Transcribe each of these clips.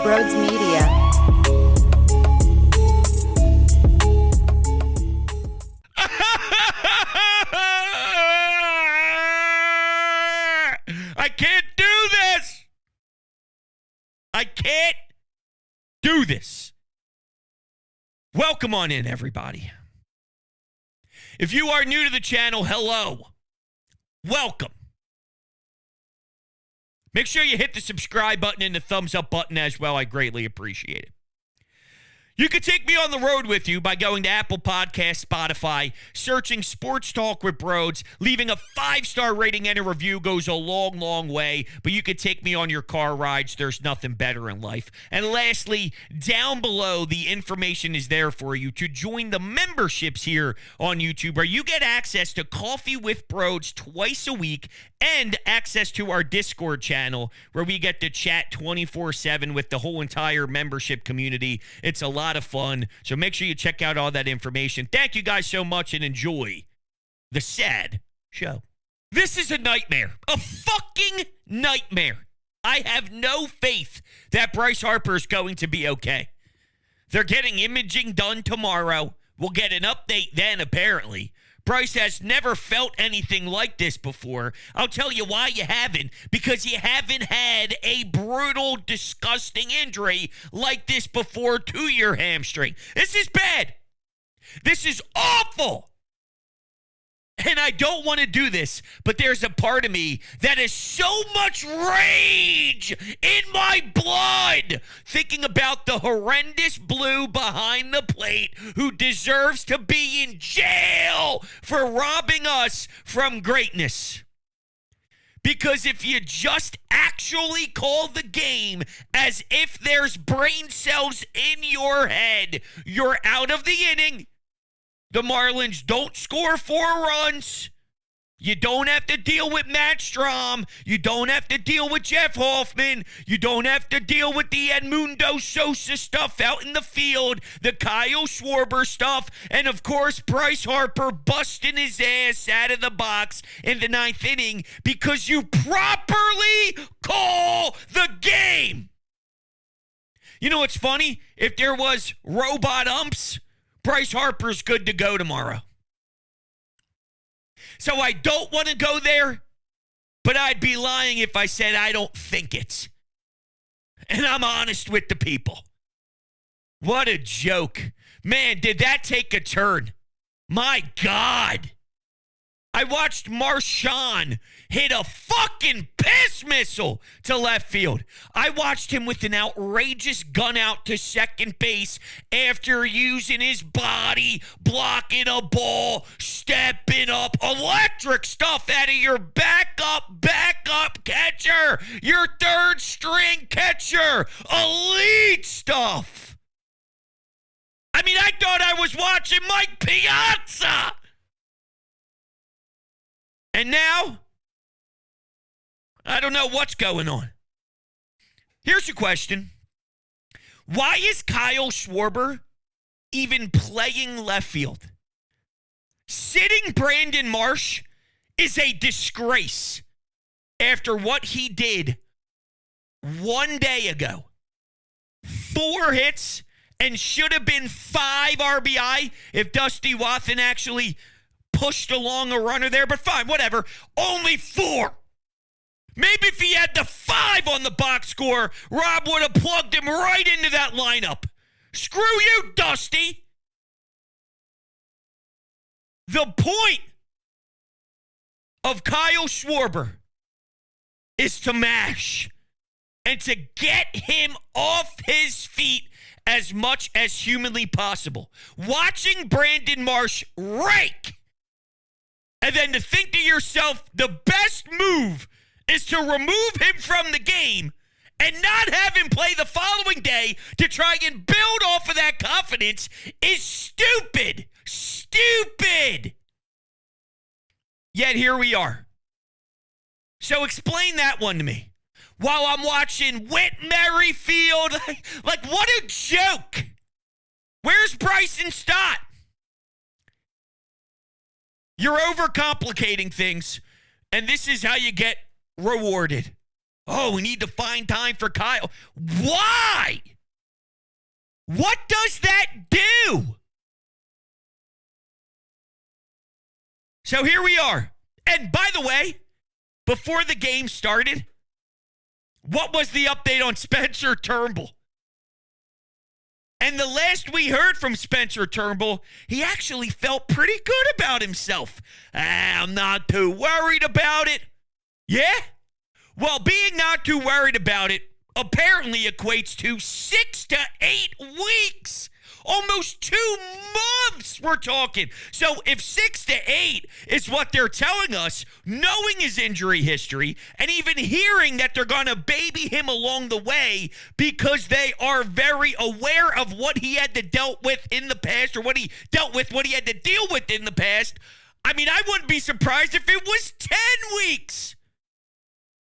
Broads Media. I can't do this. I can't do this. Welcome on in, everybody. If you are new to the channel, hello. Welcome. Make sure you hit the subscribe button and the thumbs up button as well. I greatly appreciate it. You can take me on the road with you by going to Apple Podcasts, Spotify, searching Sports Talk with Broads. Leaving a 5-star rating and a review goes a long, long way, but you can take me on your car rides. There's nothing better in life. And lastly, down below, the information is there for you to join the memberships here on YouTube, where you get access to Coffee with Broads twice a week and access to our Discord channel, where we get to chat 24/7 with the whole entire membership community. It's a lot of fun, so make sure you check out all that information. Thank you guys so much, and enjoy the sad show. This is a nightmare. A fucking nightmare. I have no faith that Bryce Harper is going to be okay. They're getting imaging done tomorrow. We'll get an update then, apparently. Bryce has never felt anything like this before. I'll tell you why you haven't. Because you haven't had a brutal, disgusting injury like this before to your hamstring. This is bad. This is awful. And I don't want to do this, but there's a part of me that is so much rage in my blood thinking about the horrendous blue behind the plate who deserves to be in jail for robbing us from greatness. Because if you just actually call the game as if there's brain cells in your head, you're out of the inning. The Marlins don't score 4 runs. You don't have to deal with Matt Strom. You don't have to deal with Jeff Hoffman. You don't have to deal with the Edmundo Sosa stuff out in the field, the Kyle Schwarber stuff, and of course Bryce Harper busting his ass out of the box in the 9th inning because you properly call the game. You know what's funny? If there was robot umps, Bryce Harper's good to go tomorrow. So I don't want to go there, but I'd be lying if I said I don't think it. And I'm honest with the people. What a joke. Man, did that take a turn? My God. I watched Marchand hit a fucking piss missile to left field. I watched him with an outrageous gun out to second base after using his body, blocking a ball, stepping up, electric stuff out of your backup catcher, your third string catcher, elite stuff. I mean, I thought I was watching Mike Piazza. And now, I don't know what's going on. Here's a question. Why is Kyle Schwarber even playing left field? Sitting Brandon Marsh is a disgrace after what he did 1 day ago. 4 hits and should have been 5 RBI if Dusty Watson actually pushed along a runner there, but fine, whatever. Only 4. Maybe if he had the 5 on the box score, Rob would have plugged him right into that lineup. Screw you, Dusty. The point of Kyle Schwarber is to mash and to get him off his feet as much as humanly possible. Watching Brandon Marsh rake, and then to think to yourself, the best move is to remove him from the game and not have him play the following day to try and build off of that confidence is stupid. Stupid. Yet here we are. So explain that one to me. While I'm watching Whit Merrifield, like what a joke. Where's Bryson Stott? You're overcomplicating things, and this is how you get rewarded. Oh, we need to find time for Kyle. Why? What does that do? So here we are. And by the way, before the game started, what was the update on Spencer Turnbull? And the last we heard from Spencer Turnbull, he actually felt pretty good about himself. I'm not too worried about it. Yeah? Well, being not too worried about it apparently equates to 6 to 8 weeks. Almost 2 months we're talking. So if 6 to 8 is what they're telling us, knowing his injury history and even hearing that they're going to baby him along the way because they are very aware of what he had to dealt with in the past, or what he dealt with, what he had to deal with in the past, I mean, I wouldn't be surprised if it was 10 weeks.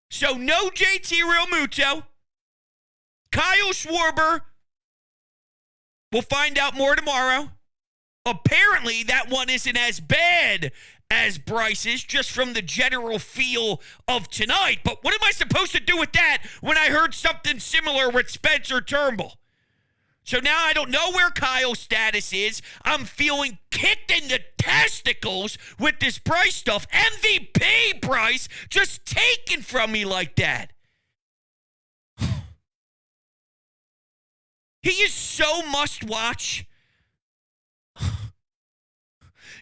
So no JT Realmuto. Kyle Schwarber. We'll find out more tomorrow. Apparently, that one isn't as bad as Bryce's, just from the general feel of tonight. But what am I supposed to do with that when I heard something similar with Spencer Turnbull? So now I don't know where Kyle's status is. I'm feeling kicked in the testicles with this Bryce stuff. MVP Bryce just taken from me like that. He is so must-watch.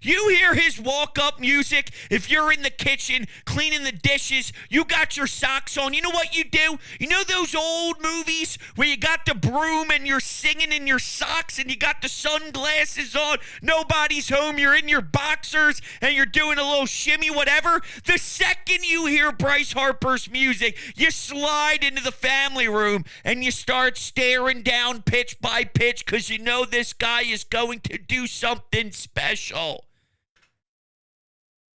You hear his walk-up music. If you're in the kitchen cleaning the dishes, you got your socks on. You know what you do? You know those old movies where you got the broom and you're singing in your socks and you got the sunglasses on, nobody's home, you're in your boxers and you're doing a little shimmy, whatever? The second you hear Bryce Harper's music, you slide into the family room and you start staring down pitch by pitch because you know this guy is going to do something special.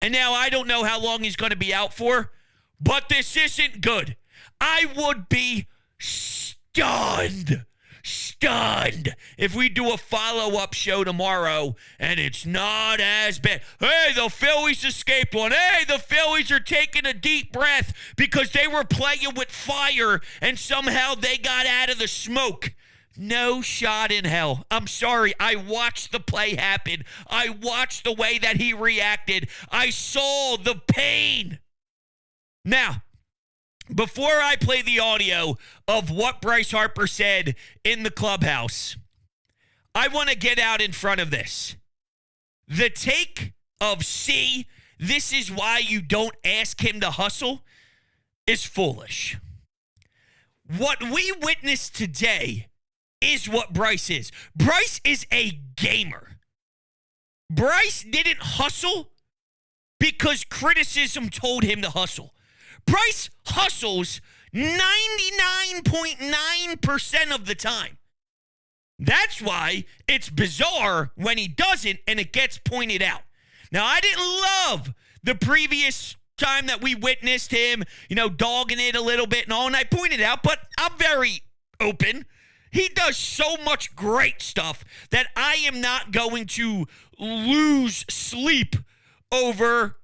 And now I don't know how long he's going to be out for, but this isn't good. I would be stunned if we do a follow-up show tomorrow and it's not as bad. Hey, the Phillies escaped one. Hey, the Phillies are taking a deep breath because they were playing with fire and somehow they got out of the smoke. No shot in hell. I'm sorry. I watched the play happen. I watched the way that he reacted. I saw the pain. Now, before I play the audio of what Bryce Harper said in the clubhouse, I want to get out in front of this. The take of "see, this is why you don't ask him to hustle" is foolish. What we witnessed today is what Bryce is. Bryce is a gamer. Bryce didn't hustle because criticism told him to hustle. Bryce hustles 99.9% of the time. That's why it's bizarre when he doesn't and it gets pointed out. Now, I didn't love the previous time that we witnessed him, dogging it a little bit and all, and I pointed out, but I'm very open. He does so much great stuff that I am not going to lose sleep over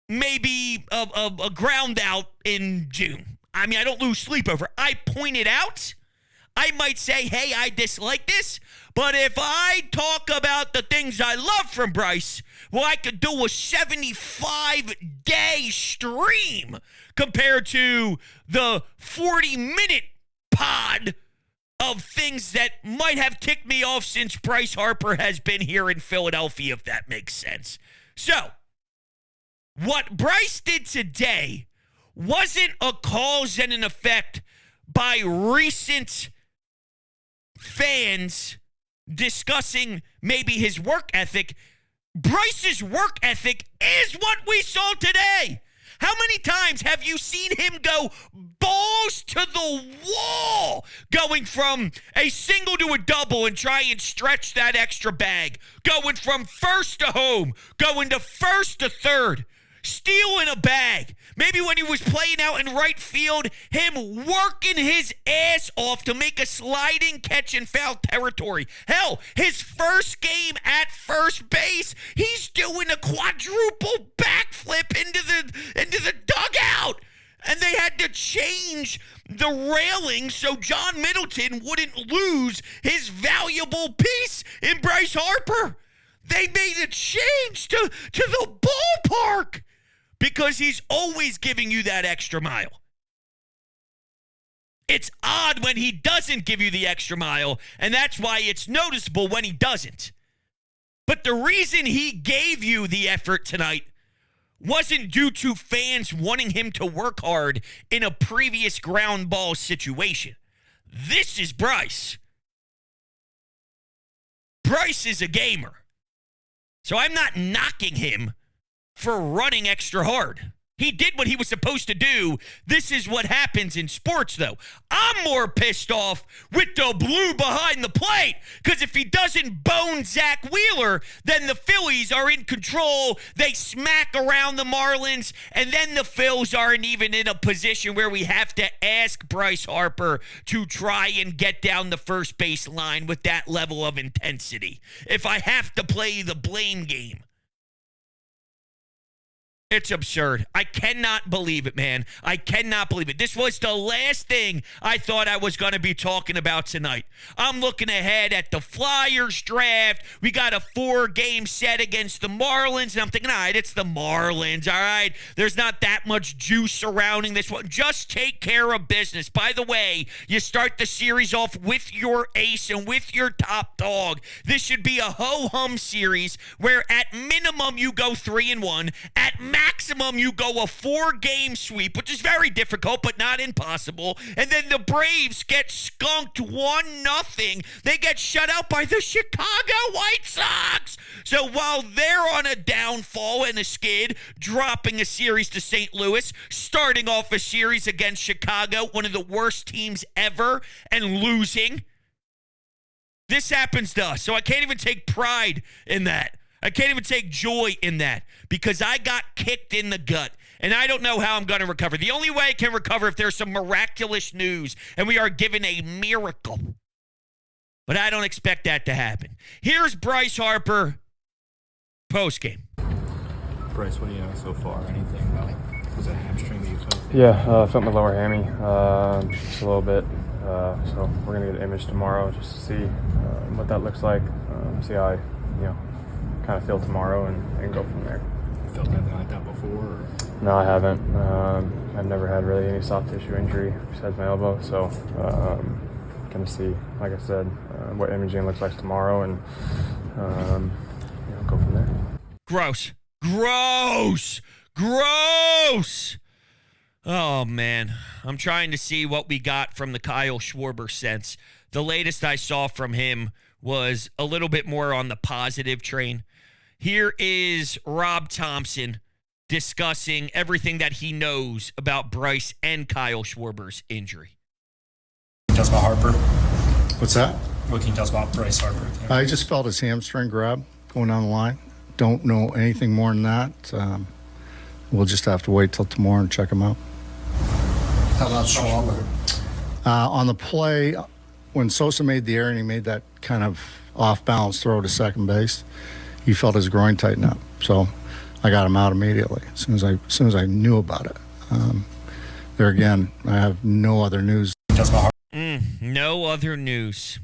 maybe a ground out in June. I mean, I don't lose sleep over it. I point it out. I might say, hey, I dislike this. But if I talk about the things I love from Bryce, well, I could do a 75-day stream compared to the 40-minute pod of things that might have ticked me off since Bryce Harper has been here in Philadelphia, if that makes sense. So, what Bryce did today wasn't a cause and an effect by recent fans discussing maybe his work ethic. Bryce's work ethic is what we saw today. How many times have you seen him go balls to the wall, going from a single to a double and try and stretch that extra bag, going from first to home, going to first to third, stealing a bag? Maybe when he was playing out in right field, him working his ass off to make a sliding catch in foul territory. Hell, his first game at first base, he's doing a quadruple backflip into the dugout. And they had to change the railing so John Middleton wouldn't lose his valuable piece in Bryce Harper. They made a change to the ballpark because he's always giving you that extra mile. It's odd when he doesn't give you the extra mile, and that's why it's noticeable when he doesn't. But the reason he gave you the effort tonight wasn't due to fans wanting him to work hard in a previous ground ball situation. This is Bryce. Bryce is a gamer. So I'm not knocking him for running extra hard. He did what he was supposed to do. This is what happens in sports, though. I'm more pissed off with the blue behind the plate, because if he doesn't bone Zach Wheeler, then the Phillies are in control. They smack around the Marlins, and then the Phils aren't even in a position where we have to ask Bryce Harper to try and get down the first base line with that level of intensity. If I have to play the blame game. It's absurd. I cannot believe it, man. I cannot believe it. This was the last thing I thought I was going to be talking about tonight. I'm looking ahead at the Flyers draft. We got a 4-game set against the Marlins, and I'm thinking, all right, it's the Marlins, all right? There's not that much juice surrounding this one. Just take care of business. By the way, you start the series off with your ace and with your top dog. This should be a ho-hum series where at minimum you go 3-1. At maximum, you go a 4-game sweep, which is very difficult, but not impossible. And then the Braves get skunked 1-0. They get shut out by the Chicago White Sox. So while they're on a downfall and a skid, dropping a series to St. Louis, starting off a series against Chicago, one of the worst teams ever, and losing, this happens to us. So I can't even take pride in that. I can't even take joy in that because I got kicked in the gut, and I don't know how I'm going to recover. The only way I can recover if there's some miraculous news and we are given a miracle. But I don't expect that to happen. Here's Bryce Harper postgame. Bryce, what do you know so far? Anything about, was it a hamstring that you felt? Yeah, I felt my lower hammy just a little bit. So we're going to get an image tomorrow just to see what that looks like, see how I, kind of feel tomorrow and go from there. You felt anything like that before? Or? No, I haven't. I've never had really any soft tissue injury besides my elbow, so going to see, like I said, what imaging looks like tomorrow and go from there. Gross. Oh, man. I'm trying to see what we got from the Kyle Schwarber sense. The latest I saw from him was a little bit more on the positive train. Here is Rob Thompson discussing everything that he knows about Bryce and Kyle Schwarber's injury. Can you tell us about Harper? What's that? What can you tell us about Bryce Harper? I just felt his hamstring grab going down the line. Don't know anything more than that. We'll just have to wait till tomorrow and check him out. How about Schwarber? On the play, when Sosa made the error and he made that kind of off-balance throw to second base, he felt his groin tighten up. So I got him out immediately as soon as I knew about it. There again, I have no other news. No other news.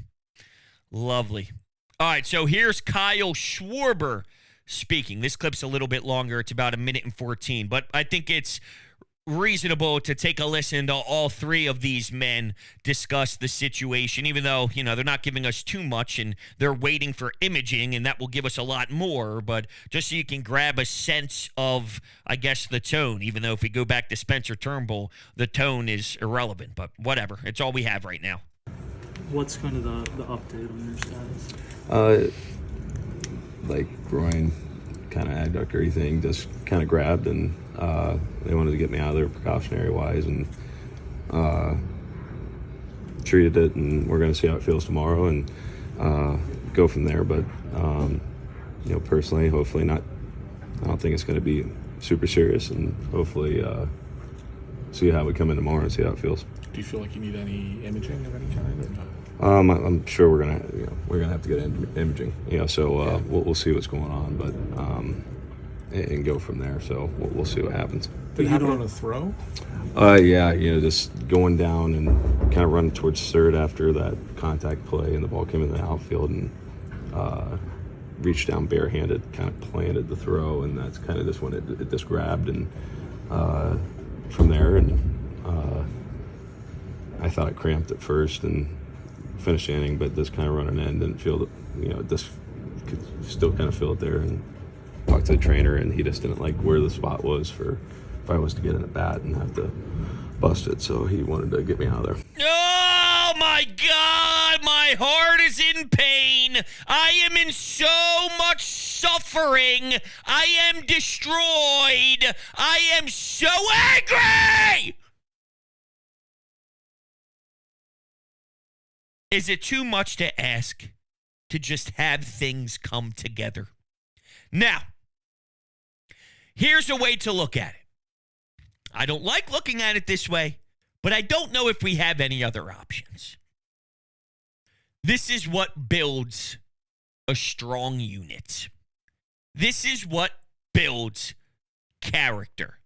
Lovely. All right, so here's Kyle Schwarber speaking. This clip's a little bit longer. It's about 1:14, but I think it's reasonable to take a listen to all three of these men discuss the situation, even though, they're not giving us too much and they're waiting for imaging, and that will give us a lot more, but just so you can grab a sense of, I guess, the tone, even though if we go back to Spencer Turnbull, the tone is irrelevant, but whatever. It's all we have right now. What's kind of the update on your status? Groin kind of adductory thing just kind of grabbed, and they wanted to get me out of there precautionary wise and treated it, and we're going to see how it feels tomorrow and go from there. But personally, hopefully not. I don't think it's going to be super serious, and hopefully see how we come in tomorrow and see how it feels. Do you feel like you need any imaging of any kind or not? I'm sure we're gonna have to get imaging. So we'll see what's going on. But and go from there. So we'll see what happens. Did it happen on a throw? Yeah, just going down and kind of running towards third after that contact play, and the ball came in the outfield, and reached down barehanded, kind of planted the throw, and that's kind of just when it just grabbed, and from there, and I thought it cramped at first and finished the inning, but just kind of running in, didn't feel it, just could still kind of feel it there, and talked to the trainer, and he just didn't like where the spot was for if I was to get in a bat and have to bust it, so he wanted to get me out of there. Oh my God, my heart is in pain. I am in so much suffering. I am destroyed. I am so angry. Is it too much to ask to just have things come together? Now, here's a way to look at it. I don't like looking at it this way, but I don't know if we have any other options. This is what builds a strong unit. This is what builds character.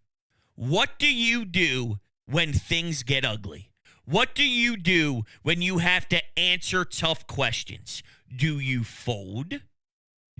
What do you do when things get ugly? What do you do when you have to answer tough questions? Do you fold?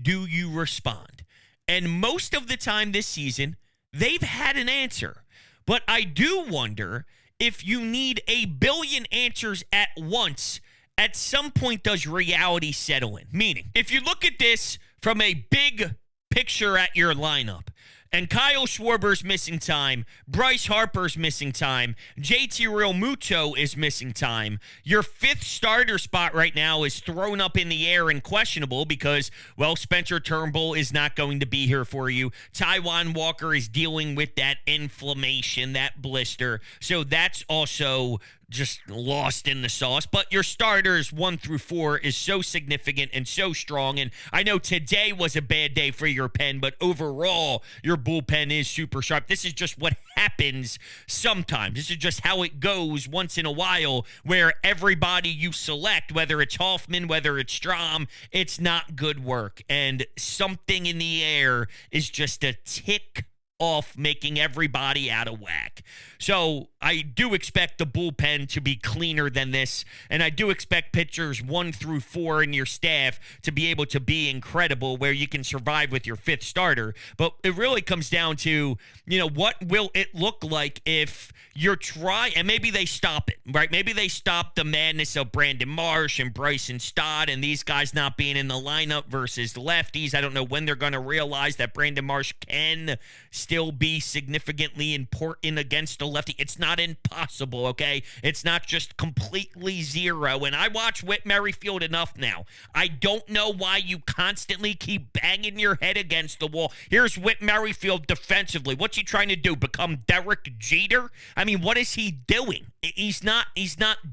Do you respond? And most of the time this season, they've had an answer. But I do wonder if you need a billion answers at once, at some point does reality settle in? Meaning, if you look at this from a big picture at your lineup, and Kyle Schwarber's missing time, Bryce Harper's missing time, JT Realmuto is missing time. Your fifth starter spot right now is thrown up in the air and questionable because, well, Spencer Turnbull is not going to be here for you. Taijuan Walker is dealing with that inflammation, that blister. So that's also just lost in the sauce. But your starters 1 through 4 is so significant and so strong. And I know today was a bad day for your pen, but overall, your bullpen is super sharp. This is just what happens sometimes. This is just how it goes once in a while, where everybody you select, whether it's Hoffman, whether it's Strom, it's not good work. And something in the air is just a tick off, making everybody out of whack. So I do expect the bullpen to be cleaner than this, and I do expect pitchers 1 through 4 in your staff to be able to be incredible, where you can survive with your fifth starter. But it really comes down to, what will it look like if you're trying, and maybe they stop it, right? Maybe they stop the madness of Brandon Marsh and Bryson Stott and these guys not being in the lineup versus the lefties. I don't know when they're going to realize that Brandon Marsh can still be significantly important against a lefty. It's not impossible, okay? It's not just completely zero. And I watch Whit Merrifield enough now. I don't know why you constantly keep banging your head against the wall. Here's Whit Merrifield defensively. What's he trying to do? Become Derek Jeter? I mean, what is he doing? He's not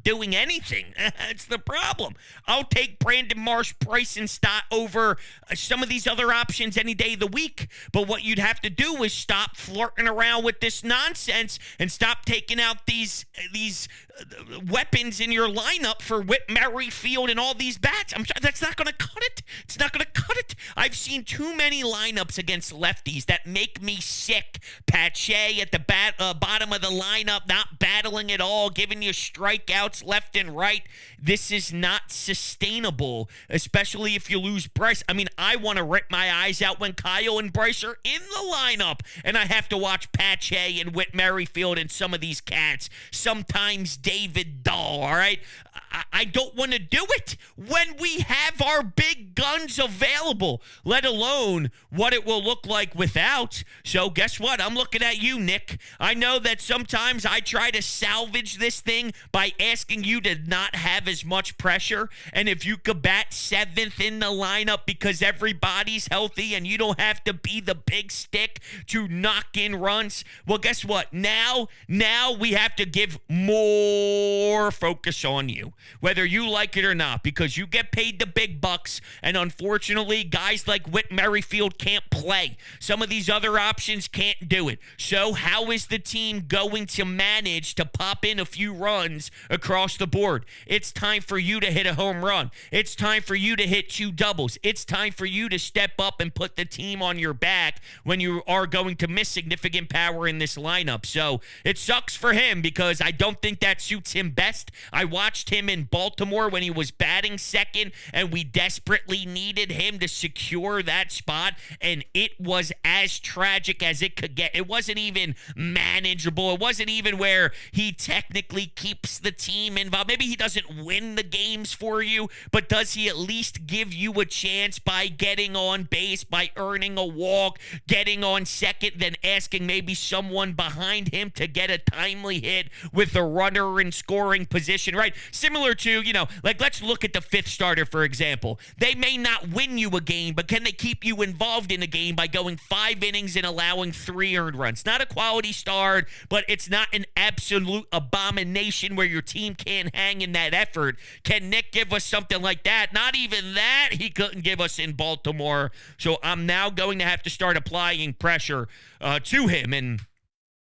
doing anything. That's the problem. I'll take Brandon Marsh, Bryson Stott over some of these other options any day of the week. But what you'd have to do is stop flirting around with this nonsense and stop taking out these weapons in your lineup for Whit Merrifield and all these bats. That's not going to cut it. It's not going to cut it. I've seen too many lineups against lefties that make me sick. Pache at the bottom of the lineup, not battling at all, giving you strikeouts left and right. This is not sustainable, especially if you lose Bryce. I mean, I want to rip my eyes out when Kyle and Bryce are in the lineup, and I have to watch Pache and Whit Merrifield and some of these cats. Sometimes David Dahl, all right? I don't want to do it when we have our big guns available, let alone what it will look like without. So guess what? I'm looking at you, Nick. I know that sometimes I try to salvage this thing by asking you to not have as much pressure. And if you could bat 7th in the lineup because everybody's healthy and you don't have to be the big stick to knock in runs, well, guess what? Now we have to give more focus on you. whether you like it or not, because you get paid the big bucks, and unfortunately, guys like Whit Merrifield can't play. Some of these other options can't do it. So how is the team going to manage to pop in a few runs across the board? It's time for you to hit a home run. It's time for you to hit 2 doubles. It's time for you to step up and put the team on your back when you are going to miss significant power in this lineup. So it sucks for him because I don't think that suits him best. I watched him in Baltimore when he was batting second, and we desperately needed him to secure that spot, and it was as tragic as it could get. It wasn't even manageable. It wasn't even where he technically keeps the team involved. Maybe he doesn't win the games for you, but does he at least give you a chance by getting on base, by earning a walk, getting on second, then asking maybe someone behind him to get a timely hit with a runner in scoring position, right? Similar to, like let's look at the 5th starter, for example. They may not win you a game, but can they keep you involved in a game by going 5 innings and allowing 3 earned runs? Not a quality start, but it's not an absolute abomination where your team can't hang in that effort. Can Nick give us something like that? Not even that he couldn't give us in Baltimore. So I'm now going to have to start applying pressure to him. And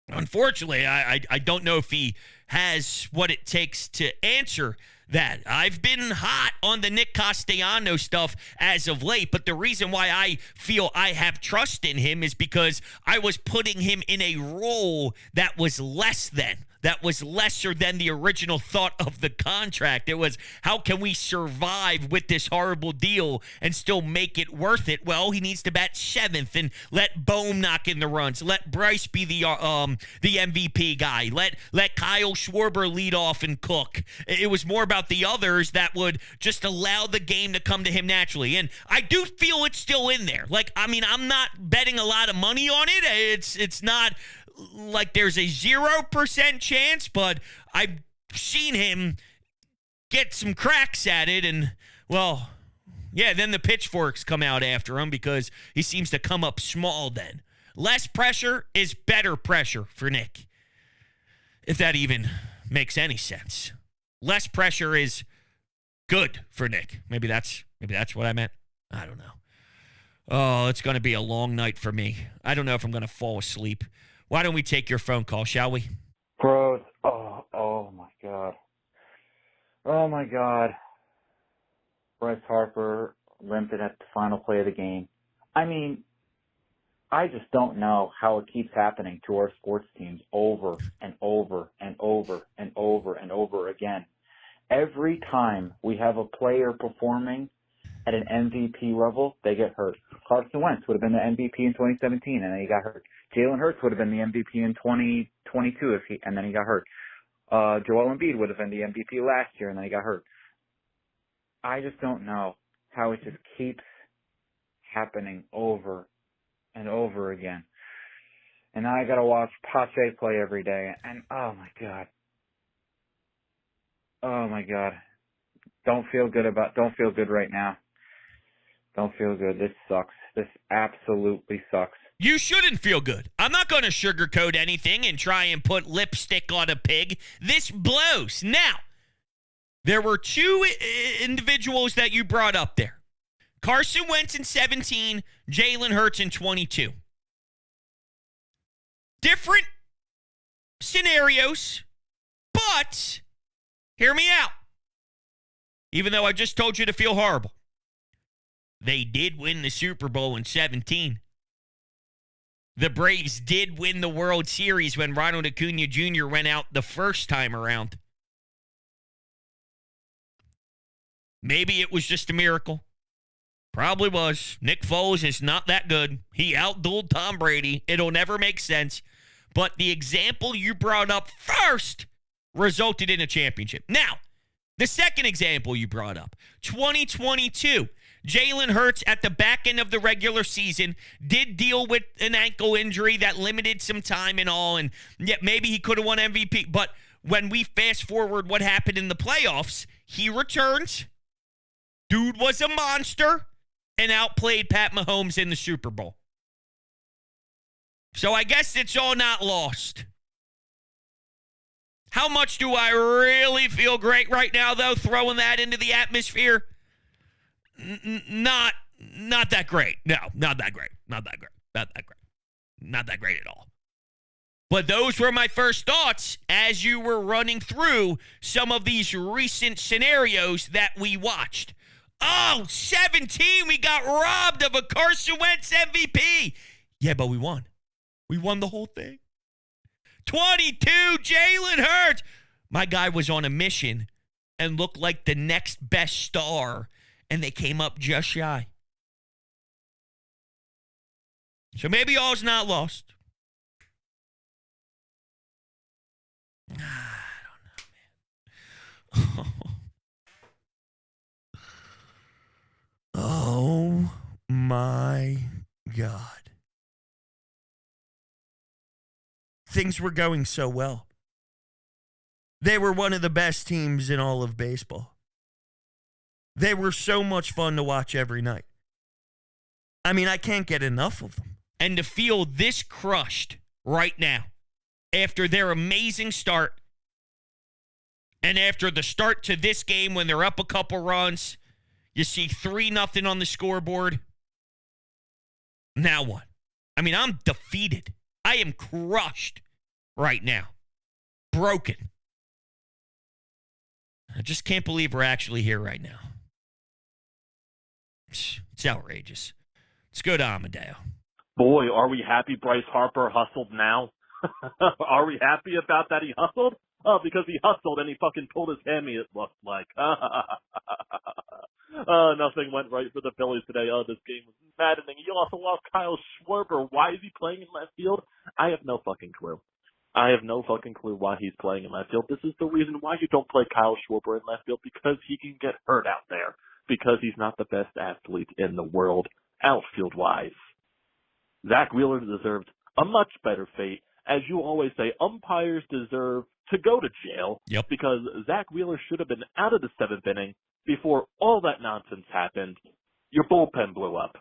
unfortunately, I don't know if he has what it takes to answer that. I've been hot on the Nick Castellano stuff as of late, but the reason why I feel I have trust in him is because I was putting him in a role that was lesser than the original thought of the contract. It was, how can we survive with this horrible deal and still make it worth it? Well, he needs to bat 7th and let Bohm knock in the runs. Let Bryce be the MVP guy. Let Kyle Schwarber lead off and cook. It was more about the others that would just allow the game to come to him naturally. And I do feel it's still in there. I'm not betting a lot of money on it. It's not like there's a 0% chance, but I've seen him get some cracks at it, and, well, yeah, then the pitchforks come out after him because he seems to come up small then. Less pressure is better pressure for Nick, if that even makes any sense. Less pressure is good for Nick. Maybe that's what I meant. I don't know. Oh, it's going to be a long night for me. I don't know if I'm going to fall asleep. Why don't we take your phone call, shall we? Bros, oh my God. Oh my God. Bryce Harper limping at the final play of the game. I just don't know how it keeps happening to our sports teams over and over and over and over and over again. Every time we have a player performing at an MVP level, they get hurt. Carson Wentz would have been the MVP in 2017, and then he got hurt. Jalen Hurts would have been the MVP in 2022 and then he got hurt. Joel Embiid would have been the MVP last year, and then he got hurt. I just don't know how it just keeps happening over and over again. And now I got to watch Pache play every day, and oh my God. Oh my God. Don't feel good right now. Don't feel good. This sucks. This absolutely sucks. You shouldn't feel good. I'm not going to sugarcoat anything and try and put lipstick on a pig. This blows. Now, there were 2 individuals that you brought up there. Carson Wentz in 17, Jalen Hurts in 22. Different scenarios, but hear me out. Even though I just told you to feel horrible. They did win the Super Bowl in 17. The Braves did win the World Series when Ronald Acuna Jr. went out the first time around. Maybe it was just a miracle. Probably was. Nick Foles is not that good. He outdueled Tom Brady. It'll never make sense. But the example you brought up first resulted in a championship. Now, the second example you brought up, 2022. Jalen Hurts at the back end of the regular season did deal with an ankle injury that limited some time and all, and yet maybe he could have won MVP. But when we fast forward what happened in the playoffs, he returns. Dude was a monster and outplayed Pat Mahomes in the Super Bowl. So I guess it's all not lost. How much do I really feel great right now, though, throwing that into the atmosphere? Not that great. No, not that great. Not that great. Not that great. Not that great at all. But those were my first thoughts as you were running through some of these recent scenarios that we watched. Oh, 17, we got robbed of a Carson Wentz MVP. Yeah, but we won. We won the whole thing. 22, Jalen Hurts. My guy was on a mission and looked like the next best star, and they came up just shy. So maybe all's not lost. I don't know, man. Oh, my God. Things were going so well. They were one of the best teams in all of baseball. They were so much fun to watch every night. I mean, I can't get enough of them. And to feel this crushed right now, after their amazing start, and after the start to this game when they're up a couple runs, you see 3-0 on the scoreboard. Now what? I mean, I'm defeated. I am crushed right now. Broken. I just can't believe we're actually here right now. It's outrageous. Let's go to Amadeo. Boy, are we happy Bryce Harper hustled now? Are we happy about that he hustled? Oh, because he hustled and he fucking pulled his hammy, it looked like. Nothing went right for the Phillies today. Oh, this game was maddening. You also lost Kyle Schwarber. Why is he playing in left field? I have no fucking clue. I have no fucking clue why he's playing in left field. This is the reason why you don't play Kyle Schwarber in left field, because he can get hurt out there. Because he's not the best athlete in the world, outfield-wise. Zach Wheeler deserved a much better fate. As you always say, umpires deserve to go to jail. Yep. Because Zach Wheeler should have been out of the 7th inning before all that nonsense happened. Your bullpen blew up.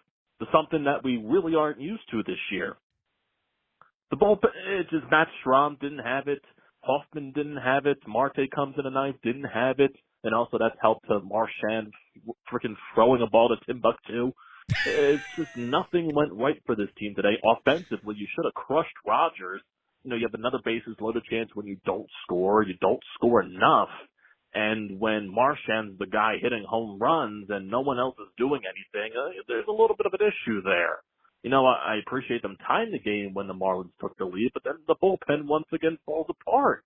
Something that we really aren't used to this year. The bullpen, it's just Matt Strahm didn't have it. Hoffman didn't have it. Marte comes in the ninth, didn't have it. And also that's helped to Marchand freaking throwing a ball to Timbuktu. It's just nothing went right for this team today. Offensively, you should have crushed Rodgers. You know, you have another bases loaded chance when you don't score. You don't score enough. And when Marchand's the guy hitting home runs and no one else is doing anything, there's a little bit of an issue there. You know, I appreciate them tying the game when the Marlins took the lead, but then the bullpen once again falls apart.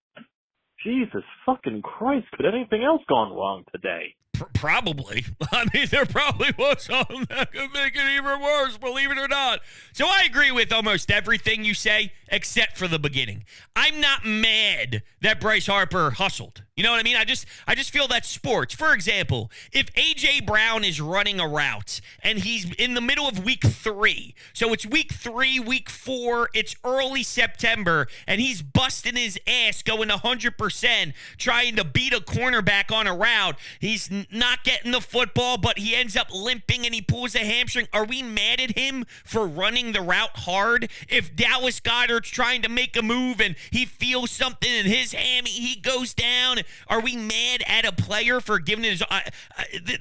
Jesus fucking Christ, could anything else gone wrong today? Probably. I mean, there probably was something that could make it even worse, believe it or not. So I agree with almost everything you say, except for the beginning. I'm not mad that Bryce Harper hustled. You know what I mean? I just feel that's sports. For example, if A.J. Brown is running a route and he's in the middle of week 3, so it's week 3, week 4, it's early September, and he's busting his ass going 100%, trying to beat a cornerback on a route. He's not getting the football, but he ends up limping and he pulls a hamstring. Are we mad at him for running the route hard? If Dallas Goedert's trying to make a move and he feels something in his hammy, he goes down. Are we mad at a player for giving his...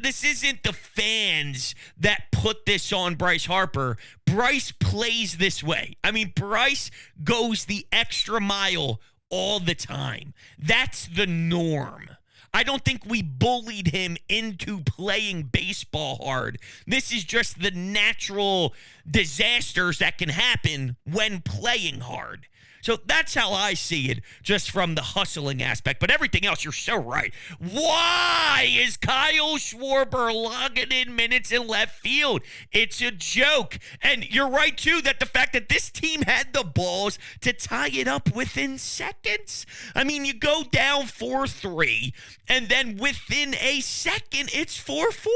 this isn't the fans that put this on Bryce Harper. Bryce plays this way. I mean, Bryce goes the extra mile all the time. That's the norm. I don't think we bullied him into playing baseball hard. This is just the natural disasters that can happen when playing hard. So that's how I see it, just from the hustling aspect. But everything else, you're so right. Why is Kyle Schwarber logging in minutes in left field? It's a joke. And you're right, too, that the fact that this team had the balls to tie it up within seconds. I mean, you go down 4-3, and then within a second, it's 4-4.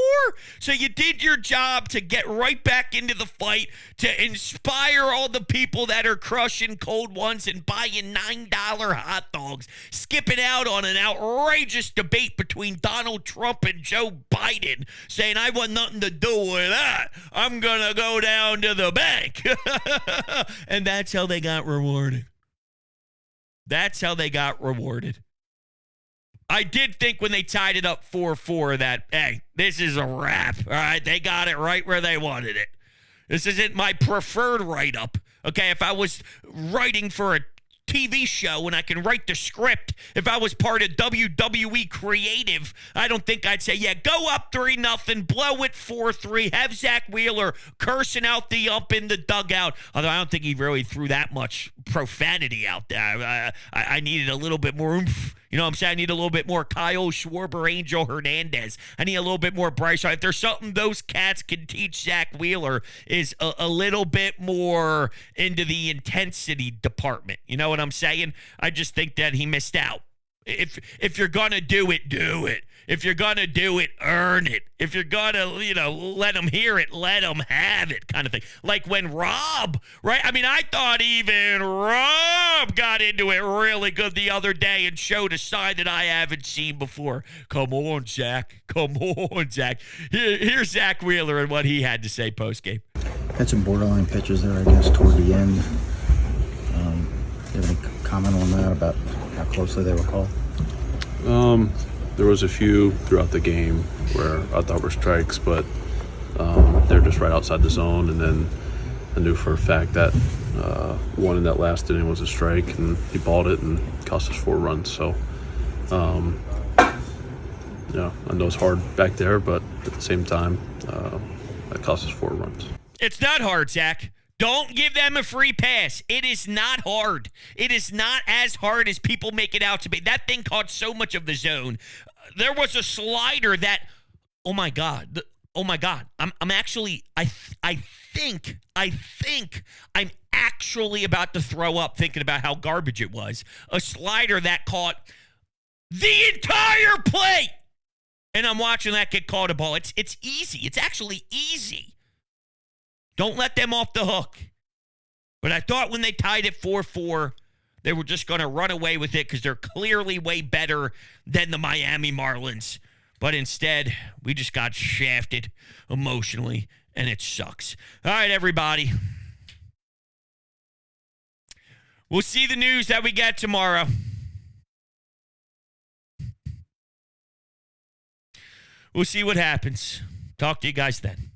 So you did your job to get right back into the fight, to inspire all the people that are crushing cold ones and buying $9 hot dogs, skipping out on an outrageous debate between Donald Trump and Joe Biden, saying, I want nothing to do with that. I'm going to go down to the bank. And that's how they got rewarded. That's how they got rewarded. I did think when they tied it up 4-4 that, hey, this is a wrap. All right, they got it right where they wanted it. This isn't my preferred write-up. Okay, if I was writing for a TV show and I can write the script, if I was part of WWE Creative, I don't think I'd say, yeah, go up 3-0, blow it 4-3, have Zach Wheeler cursing out the ump in the dugout. Although I don't think he really threw that much profanity out there. I needed a little bit more oomph. You know what I'm saying? I need a little bit more Kyle Schwarber, Angel Hernandez. I need a little bit more Bryce Harper. If there's something those cats can teach Zach Wheeler is a little bit more into the intensity department. You know what I'm saying? I just think that he missed out. If you're going to do it, do it. If you're going to do it, earn it. If you're going to, let them hear it, let them have it kind of thing. Like when Rob, right? I mean, I thought even Rob got into it really good the other day and showed a side that I haven't seen before. Come on, Zach. Come on, Zach. Here's Zach Wheeler and what he had to say post-game. Had some borderline pitches there, I guess, toward the end. Do you have any comment on that about how closely they were called? There was a few throughout the game where I thought were strikes, but they're just right outside the zone. And then I knew for a fact that one in that last inning was a strike, and he balled it and cost us 4 runs. So, I know it's hard back there, but at the same time, that cost us 4 runs. It's not hard, Zach. Don't give them a free pass. It is not hard. It is not as hard as people make it out to be. That thing caught so much of the zone. There was a slider that, oh my God. I'm actually, I think I'm actually about to throw up thinking about how garbage it was. A slider that caught the entire plate. And I'm watching that get caught a ball. It's easy. It's actually easy. Don't let them off the hook. But I thought when they tied it 4-4, they were just going to run away with it because they're clearly way better than the Miami Marlins. But instead, we just got shafted emotionally, and it sucks. All right, everybody. We'll see the news that we get tomorrow. We'll see what happens. Talk to you guys then.